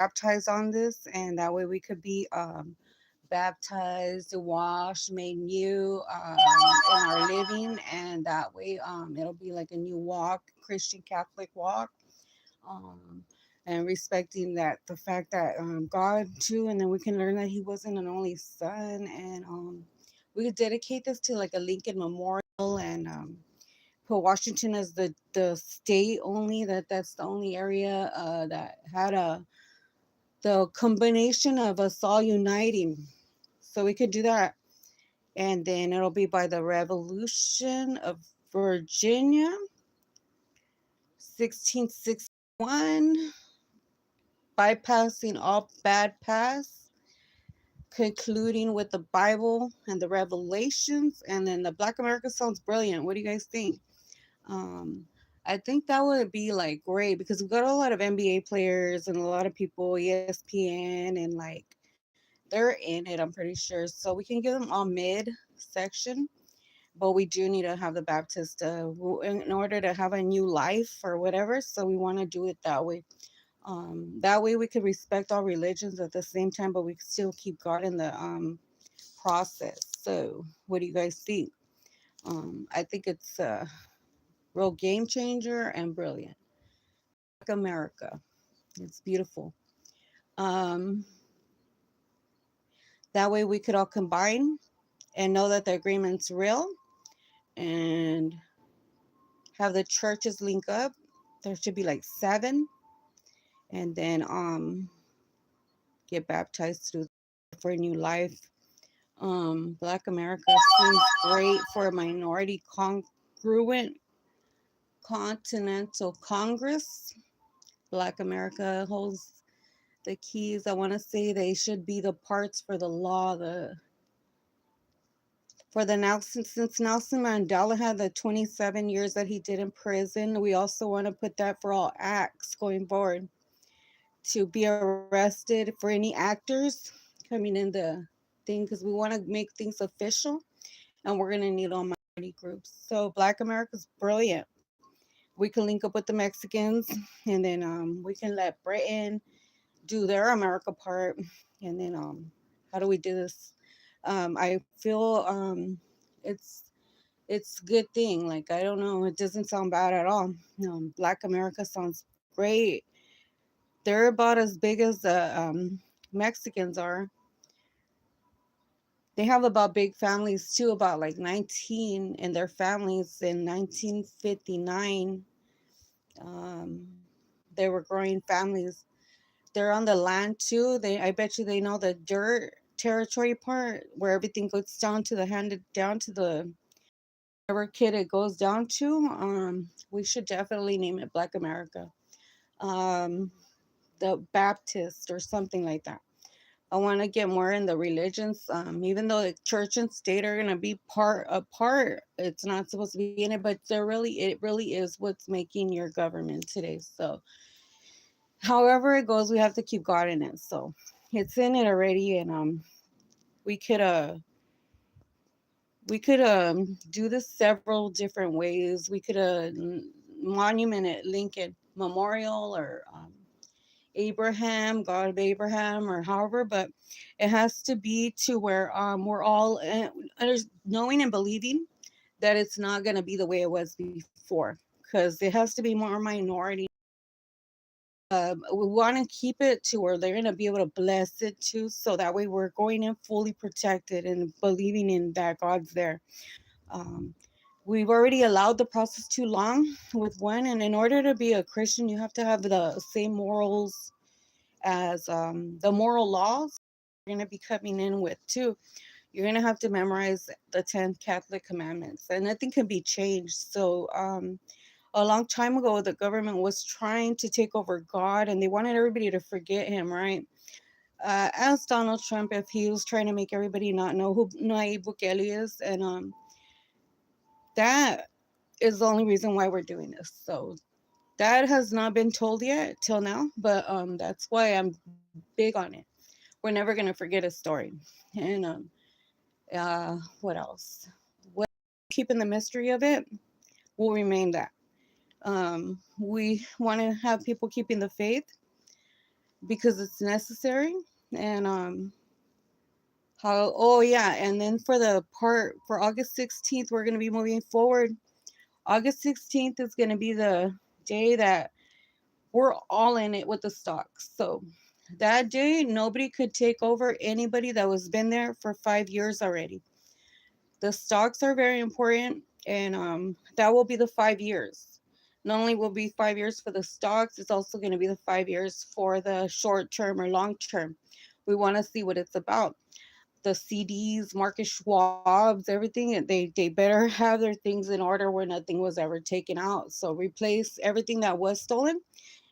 baptized on this, and that way we could be baptized, washed, made new in our living, and that way it'll be like a new walk, Christian Catholic walk, um, and respecting that the fact that God too, and then we can learn that He wasn't an only Son, and we could dedicate this to like a Lincoln Memorial, and put Washington as the state only, that's the only area that had a the combination of us all uniting. So we could do that. And then it'll be by the Revolution of Virginia, 1661, bypassing all bad paths, concluding with the Bible and the Revelations. And then the Black America sounds brilliant. What do you guys think? Um, I think that would be like great because we've got a lot of NBA players and a lot of people, ESPN, and like they're in it, I'm pretty sure. So we can give them all mid section, but we do need to have the Baptist in order to have a new life or whatever. So we want to do it that way. That way we could respect all religions at the same time, but we could still keep God in the process. So what do you guys think? I think it's a real game changer and brilliant. Like America, it's beautiful. Um, that way we could all combine and know that the agreement's real and have the churches link up. There should be like 7, and then get baptized through for a new life. Black America seems great for a minority congruent continental Congress. Black America holds the keys. I want to say they should be the parts for the law. The for the Nelson, since Nelson Mandela had the 27 years that he did in prison, we also want to put that for all acts going forward to be arrested for any actors coming in the thing because we want to make things official and we're going to need all minority groups. So Black America's brilliant. We can link up with the Mexicans and then we can let Britain do their America part. And then how do we do this? I feel it's a good thing. Like I don't know, it doesn't sound bad at all. Black America sounds great. They're about as big as the Mexicans are. They have about big families too, about like 19 in their families in 1959. Um, they were growing families. They're on the land too. I bet you they know the dirt territory part where everything goes down to the handed down to the whatever kid it goes down to. We should definitely name it Black America, um, the Baptist or something like that. I want to get more in the religions, even though the church and state are gonna be part apart. It's not supposed to be in it, but it really is what's making your government today. So, however it goes, we have to keep God in it. So, it's in it already, and we could uh we could do this several different ways. We could monument at Lincoln Memorial or Abraham, God of Abraham, or however, but it has to be to where we're all knowing and believing that it's not going to be the way it was before, because it has to be more minority. We want to keep it to where they're going to be able to bless it too, so that way we're going in fully protected and believing in that God's there. Um, we've already allowed the process too long with one, and in order to be a Christian, you have to have the same morals as the moral laws you're going to be coming in with too. You're going to have to memorize the 10 Catholic commandments, and nothing can be changed. So a long time ago, the government was trying to take over God, and they wanted everybody to forget him, right? Ask Donald Trump if he was trying to make everybody not know who Nayib Bukele is, and that is the only reason why we're doing this. So that has not been told yet till now, but that's why I'm big on it. We're never gonna forget a story. And what else? What keeping the mystery of it will remain that. We want to have people keeping the faith, because it's necessary. And how oh yeah, and then for the part for August 16th, we're going to be moving forward. August 16th is going to be the day that we're all in it with the stocks. So that day, nobody could take over anybody that was been there for 5 years already. The stocks are very important, and that will be the 5 years. Not only will be 5 years for the stocks, it's also going to be the 5 years for the short term or long term. We want to see what it's about. The CDs, Marcus Schwab's, everything, they better have their things in order where nothing was ever taken out. So replace everything that was stolen,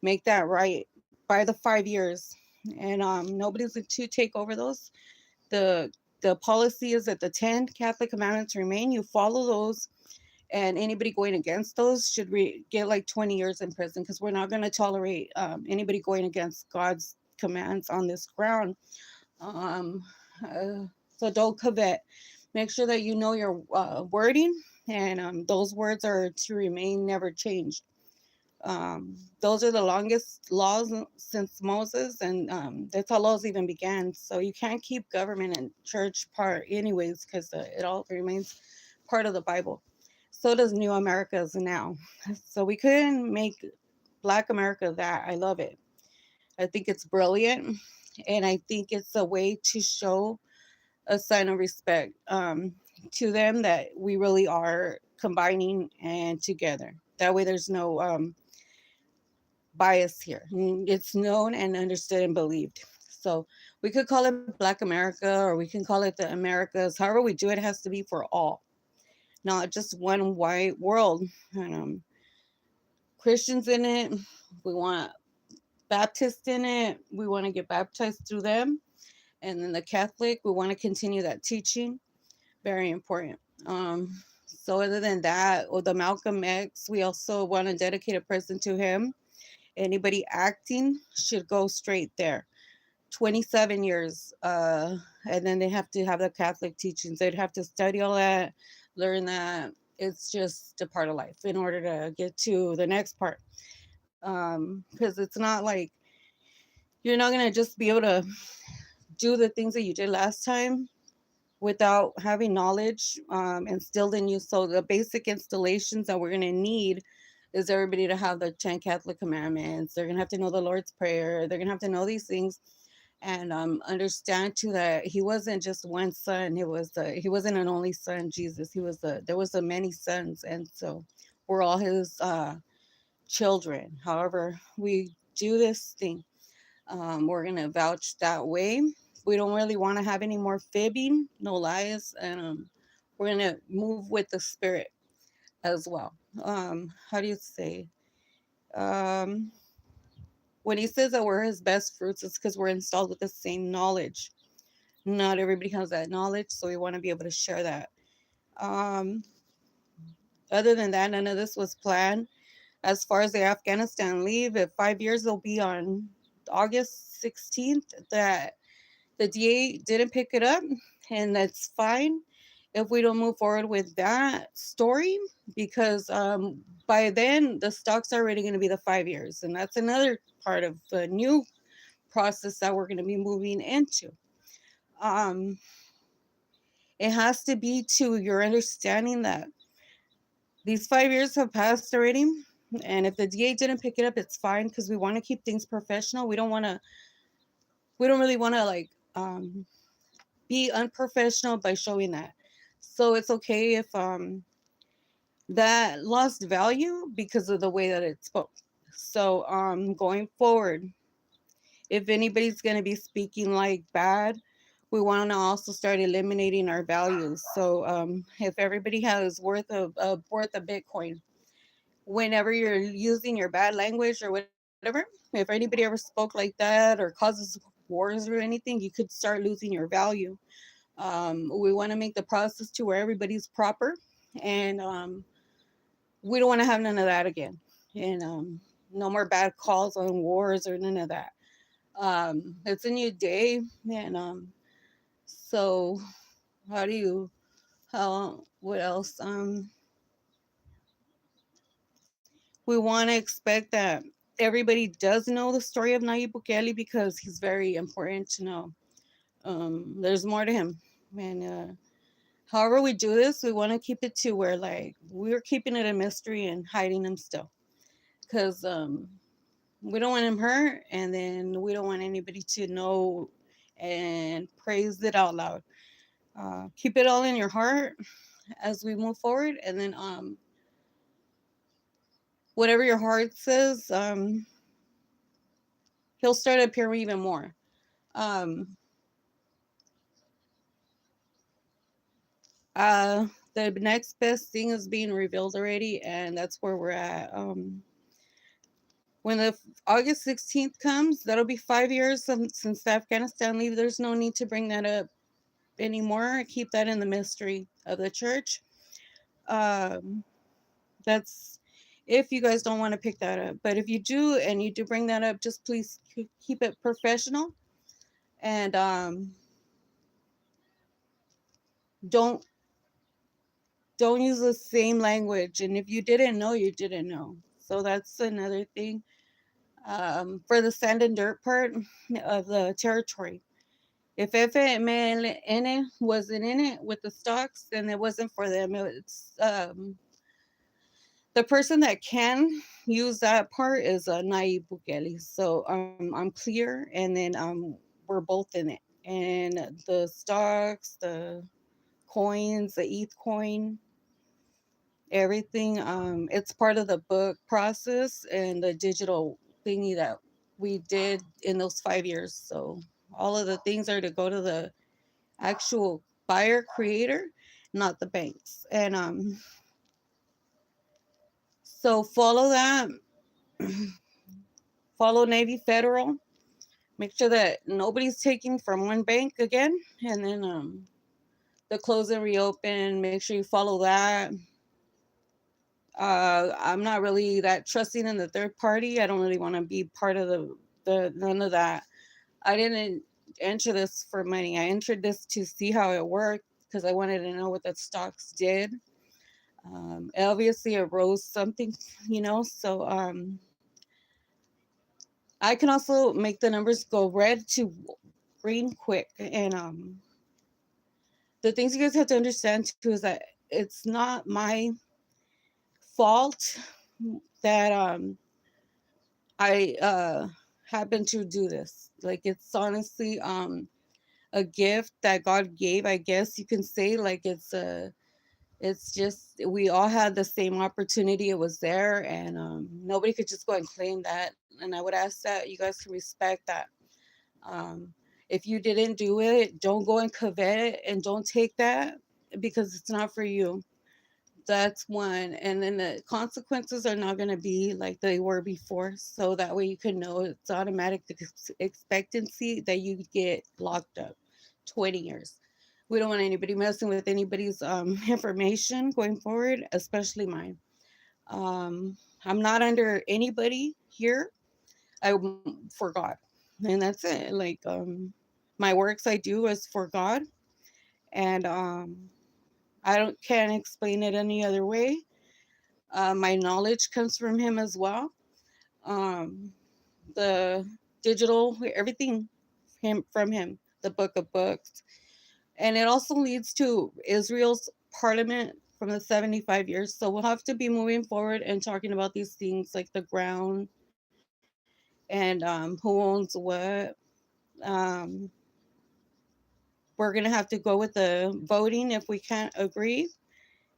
make that right by the 5 years, and nobody's to take over those. the the policy is that the 10 Catholic commandments remain. You follow those, and anybody going against those should get like 20 years in prison, because we're not going to tolerate anybody going against God's commands on this ground. Um, so don't covet. Make sure that you know your wording, and those words are to remain never changed. Those are the longest laws since Moses, and that's how laws even began. So you can't keep government and church part, anyways, because it all remains part of the Bible. So does New America's now. So we couldn't make Black America that. I love it. I think it's brilliant, and I think it's a way to show a sign of respect to them that we really are combining and together. That way, there's no bias here. It's known and understood and believed. So we could call it Black America, or we can call it the Americas. However we do it, has to be for all, not just one white world. And, Christians in it, we want Baptists in it. We want to get baptized through them. And then the Catholic, we want to continue that teaching. Very important. So other than that, or the Malcolm X, we also want to dedicate a present to him. Anybody acting should go straight there. 27 years. And then they have to have the Catholic teachings. They'd have to study all that, learn that. It's just a part of life in order to get to the next part. Because it's not like you're not going to just be able to do the things that you did last time without having knowledge instilled in you. So the basic installations that we're going to need is everybody to have the 10 Catholic commandments. They're going to have to know the Lord's Prayer. They're going to have to know these things, and understand too that he wasn't just one son. He wasn't an only son, Jesus. There was the many sons, and so we're all his children. However we do this thing, we're gonna vouch that way. We don't really want to have any more fibbing, no lies, and we're gonna move with the Spirit as well. How do you say? Um, when he says that we're his best fruits, it's because we're installed with the same knowledge. Not everybody has that knowledge, so we want to be able to share that. Um, Other than that, none of this was planned. As far as the Afghanistan leave, at 5 years, they'll be on August 16th. That the DA didn't pick it up, and that's fine if we don't move forward with that story, because by then the stock's already going to be the 5 years, and that's another part of the new process that we're going to be moving into. Um, it has to be to your understanding that these 5 years have passed already, and if the DA didn't pick it up, it's fine, because we want to keep things professional. We don't really want to like be unprofessional by showing that. So it's okay if that lost value because of the way that it spoke. So going forward, if anybody's going to be speaking like bad, we want to also start eliminating our values. So if everybody has worth a Bitcoin, whenever you're using your bad language or whatever, if anybody ever spoke like that or causes wars or anything, you could start losing your value. We want to make the process to where everybody's proper, and we don't want to have none of that again. And no more bad calls on wars or none of that. It's a new day, and so how do you how what else? We want to expect that. everybody does know the story of Nayib Bukele because he's very important to know. There's more to him, and however we do this, we want to keep it to where like we're keeping it a mystery and hiding him still, because we don't want him hurt, and then we don't want anybody to know and praise it out loud. Keep it all in your heart as we move forward, and then whatever your heart says, he'll start appearing even more. Um, uh, the next best thing is being revealed already, and that's where we're at. When the August 16th comes, that'll be 5 years since the Afghanistan leave. There's no need to bring that up anymore. Keep that in the mystery of the church. Um, that's if you guys don't want to pick that up. But if you do and you do bring that up, just please keep it professional, and don't don't use the same language. And if you didn't know, you didn't know. So that's another thing. For the sand and dirt part of the territory. If FMLN wasn't in it with the stocks, then it wasn't for them. It's the person that can use that part is Nayib Bukele. So I'm clear, and then we're both in it. And the stocks, the coins, the ETH coin, everything. It's part of the book process and the digital thingy that we did in those 5 years. So all of the things are to go to the actual buyer creator, not the banks. And so follow that. Follow Navy Federal. Make sure that nobody's taking from one bank again, and then the close and reopen. Make sure you follow that. I'm not really that trusting in the third party. I don't really want to be part of the none of that. I didn't enter this for money. I entered this to see how it worked because I wanted to know what the stocks did. Obviously, it rose something, So I can also make the numbers go red to green quick. And the things you guys have to understand too is that it's not my fault that I happen to do this. Like it's honestly a gift that God gave, I guess you can say. Like it's just we all had the same opportunity. It was there, and nobody could just go and claim that. And I would ask that you guys can respect that. Um, if you didn't do it, don't go and covet it, and don't take that because it's not for you. That's one. And then the consequences are not going to be like they were before. So that way you can know it's automatic expectancy that you get locked up 20 years. We don't want anybody messing with anybody's information going forward, especially mine. Um, I'm not under anybody here. I'm for God, and that's it. Like my works I do is for God, and I don't can't explain it any other way. My knowledge comes from him as well. Um, the digital, everything from him, the book of books. And it also leads to Israel's parliament from the 75 years. So we'll have to be moving forward and talking about these things like the ground and who owns what. Um, we're going to have to go with the voting if we can't agree.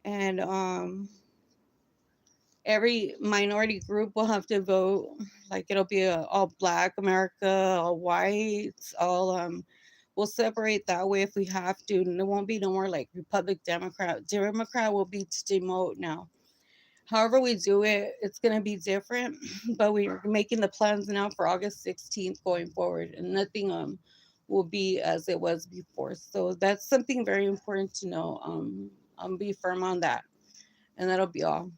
And every minority group will have to vote. Like it'll be all black America, all whites, all we'll separate that way if we have to. And there won't be no more like Republic, Democrat. Democrat will be to demote now. However we do it, it's gonna be different. But we're making the plans now for August 16th going forward, and nothing will be as it was before. So that's something very important to know. I'll be firm on that, and that'll be all.